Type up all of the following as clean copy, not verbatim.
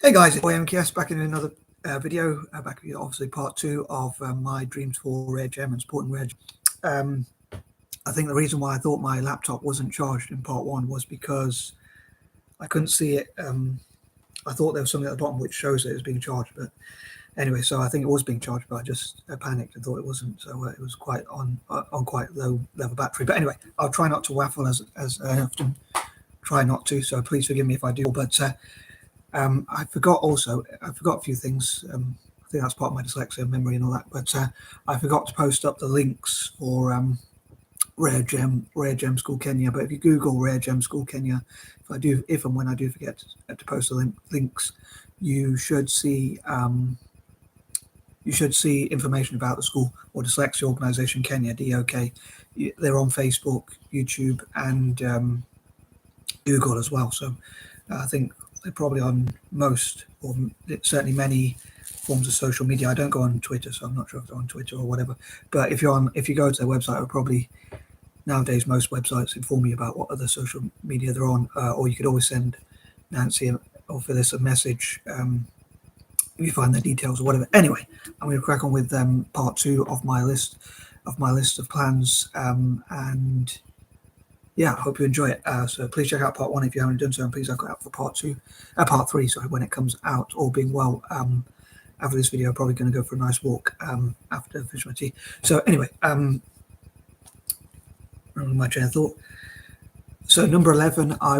Hey guys, it's M.K.S back in another video, back with obviously part two of my dreams for Rare Gem and supporting Rare Gem. Um, I think the reason why I thought my laptop wasn't charged in part one was because I couldn't see it. I thought there was something at the bottom which shows that it was being charged, but anyway, so I think it was being charged, but I just panicked and thought it wasn't. So it was quite on quite low level battery. But anyway, I'll try not to waffle as I often try not to. So please forgive me if I do. But I forgot a few things. I think that's part of my dyslexia, memory, and all that. But I forgot to post up the links for Rare Gem School Kenya. But if you Google Rare Gem School Kenya, if and when I do forget to post the links, you should see information about the school or Dyslexia Organisation Kenya (DOK). They're on Facebook, YouTube, and Google as well. So I think they're probably on most, or certainly many, forms of social media. I don't go on Twitter, so I'm not sure if they're on Twitter or whatever. But if you go to their website, it would probably, nowadays most websites inform you about what other social media they're on, or you could always send Nancy or Phyllis a message if you find the details or whatever. Anyway, I'm going to crack on with part two of my list of plans, and yeah, I hope you enjoy it. So please check out part one if you haven't done so, and please look out for part three, sorry, when it comes out, all being well. After this video, I'm probably going to go for a nice walk after I finish my tea. So anyway, my train of thought. So number 11, I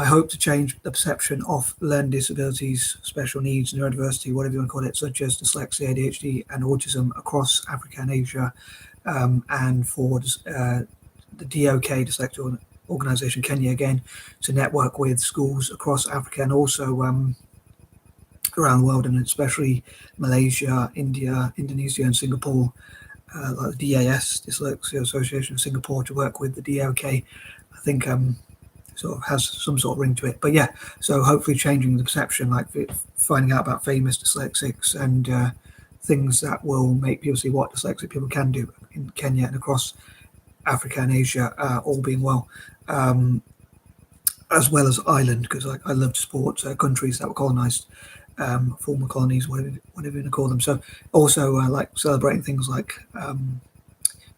hope to change the perception of learning disabilities, special needs, neurodiversity, whatever you want to call it, such as dyslexia, ADHD, and autism across Africa and Asia, and for the DOK, Dyslexia Organisation Kenya, again, to network with schools across Africa and also around the world, and especially Malaysia, India, Indonesia, and Singapore, like the DAS, Dyslexia Association of Singapore, to work with the DOK. I think sort of has some sort of ring to it. But yeah, so hopefully changing the perception, like finding out about famous dyslexics and things that will make people see what dyslexic people can do in Kenya and across Africa and Asia, all being well, as well as Ireland, because I love to support countries that were colonized, former colonies, whatever you want to call them. So also like celebrating things like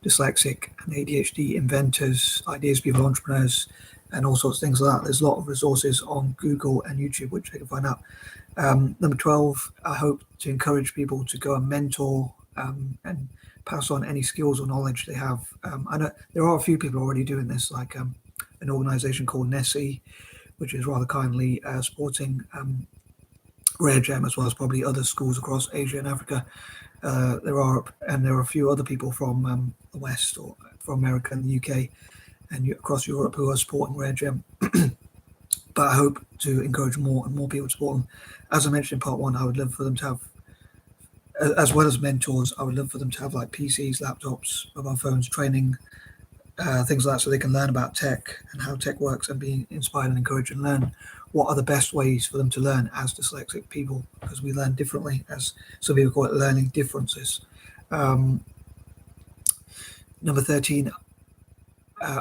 dyslexic and ADHD inventors, ideas people, entrepreneurs, and all sorts of things like that. There's a lot of resources on Google and YouTube which they can find out. Number 12, I hope to encourage people to go and mentor and pass on any skills or knowledge they have. I know there are a few people already doing this, like an organization called Nessie, which is rather kindly supporting Rare Gem, as well as probably other schools across Asia and Africa. There are a few other people from the West, or from America and the UK and across Europe, who are supporting Rare Gem. But I hope to encourage more and more people to support them. As I mentioned in part one, I would love for them to have, as well as mentors, I would love for them to have like PCs, laptops, mobile phones, training, things like that, so they can learn about tech and how tech works, and be inspired and encouraged and learn what are the best ways for them to learn as dyslexic people, because we learn differently, as some people call it, learning differences. Number 13,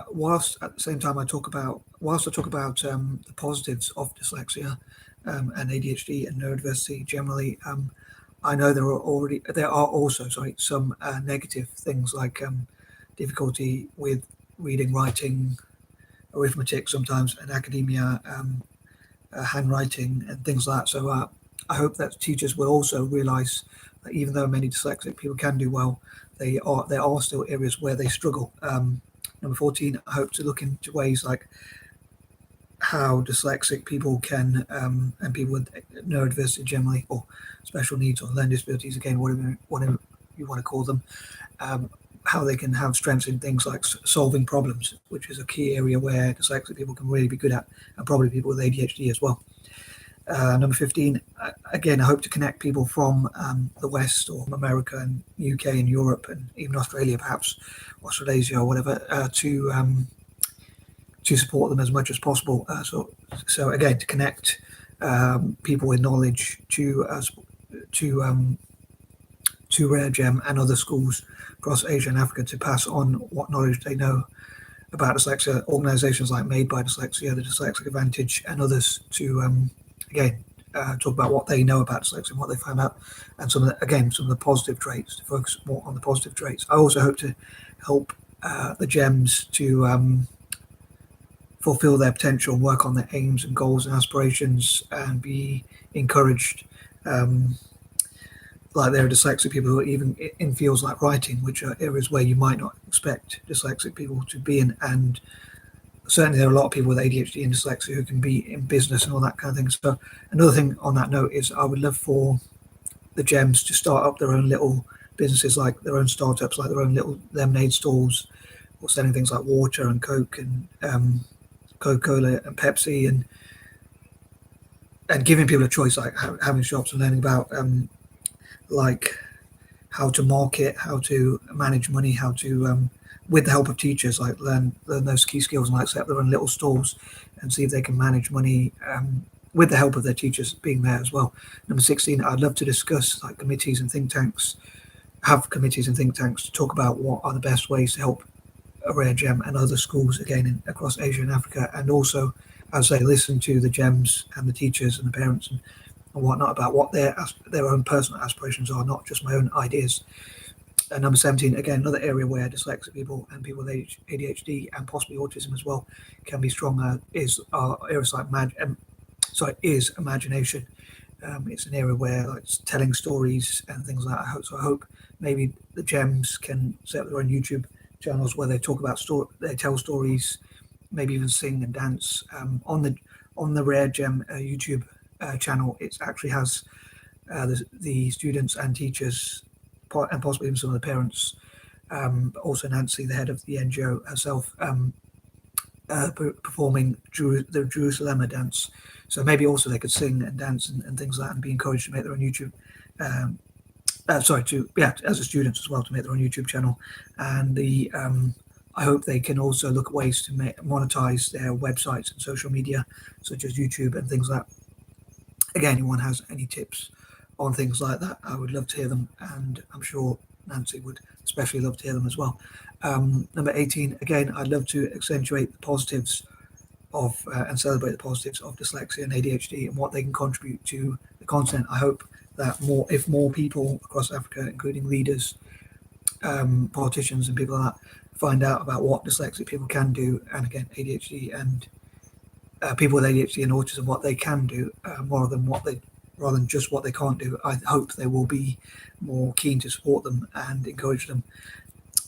whilst at the same time I talk about the positives of dyslexia and ADHD and neurodiversity generally, I know there are also some negative things, like difficulty with reading, writing, arithmetic sometimes, and academia, handwriting, and things like that. So I hope that teachers will also realise that even though many dyslexic people can do well, there are still areas where they struggle. Number 14, I hope to look into ways like how dyslexic people can, and people with neurodiversity generally, or special needs or learning disabilities, again, whatever you want to call them, how they can have strengths in things like solving problems, which is a key area where dyslexic people can really be good at, and probably people with ADHD as well. Number 15, again, I hope to connect people from the West, or from America and UK and Europe, and even Australia, perhaps Australasia or whatever, to support them as much as possible. So again, to connect people with knowledge to Rare Gem and other schools across Asia and Africa, to pass on what knowledge they know about dyslexia. Organisations like Made by Dyslexia, the Dyslexic Advantage, and others, to again, talk about what they know about dyslexia and what they found out, and some of the positive traits, to focus more on the positive traits. I also hope to help the GEMS to fulfill their potential, work on their aims and goals and aspirations, and be encouraged. Like there are dyslexic people who are even in fields like writing, which are areas where you might not expect dyslexic people to be in. And certainly there are a lot of people with ADHD and dyslexia who can be in business and all that kind of thing. So another thing on that note is I would love for the GEMS to start up their own little businesses, like their own startups, like their own little lemonade stalls, or selling things like water and Coke and Coca-Cola and Pepsi, and giving people a choice, like having shops and learning about like how to market, how to manage money, how to with the help of teachers, like learn those key skills, and like set up their own little stalls and see if they can manage money with the help of their teachers being there as well. Number 16, I'd love to discuss like committees and think tanks, have committees and think tanks to talk about what are the best ways to help a rare gem and other schools again across Asia and Africa, and also, as I say, listen to the GEMS and the teachers and the parents and whatnot about what their own personal aspirations are, not just my own ideas. And number 17, again, another area where dyslexic people and people with ADHD and possibly autism as well can be stronger is areas like imagination. It's an area where like telling stories and things like that. So I hope maybe the GEMS can set up their own YouTube channels where they talk about they tell stories, maybe even sing and dance. On the Rare Gem YouTube channel, it actually has the students and teachers, and possibly even some of the parents, but also Nancy, the head of the NGO herself, performing the Jerusalem dance. So maybe also they could sing and dance and things like that, and be encouraged to make their own YouTube. As a students as well, to make their own YouTube channel. And I hope they can also look at ways to monetize their websites and social media, such as YouTube and things like that. Again, anyone has any tips on things like that, I would love to hear them, and I'm sure Nancy would especially love to hear them as well. Number 18, again, I'd love to accentuate the positives of and celebrate the positives of dyslexia and ADHD and what they can contribute to the content. I hope that if more people across Africa, including leaders, politicians and people like that, find out about what dyslexic people can do, and again ADHD and people with ADHD and autism, what they can do, rather than just what they can't do. I hope they will be more keen to support them and encourage them,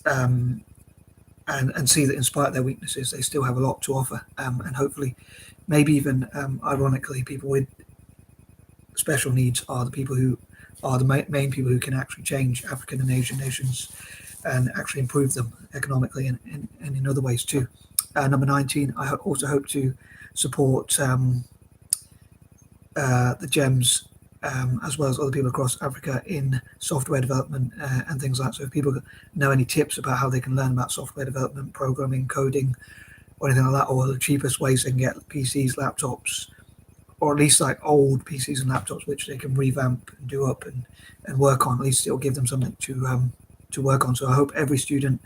and see that in spite of their weaknesses, they still have a lot to offer, and hopefully, maybe even ironically, people with special needs are the people who are the main people who can actually change African and Asian nations and actually improve them economically and in other ways too. Number 19, I also hope to support the GEMS, as well as other people across Africa, in software development and things like that. So if people know any tips about how they can learn about software development, programming, coding, or anything like that, or the cheapest ways they can get PCs, laptops, or at least like old PCs and laptops, which they can revamp and do up and work on, at least it'll give them something to work on. So I hope every student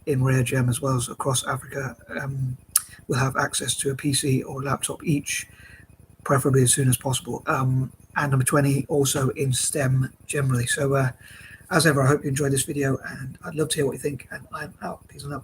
in Rare Gem, as well as across Africa, will have access to a PC or a laptop each, preferably as soon as possible. And number 20, also in STEM generally. So as ever, I hope you enjoyed this video, and I'd love to hear what you think, and I'm out. Peace and love.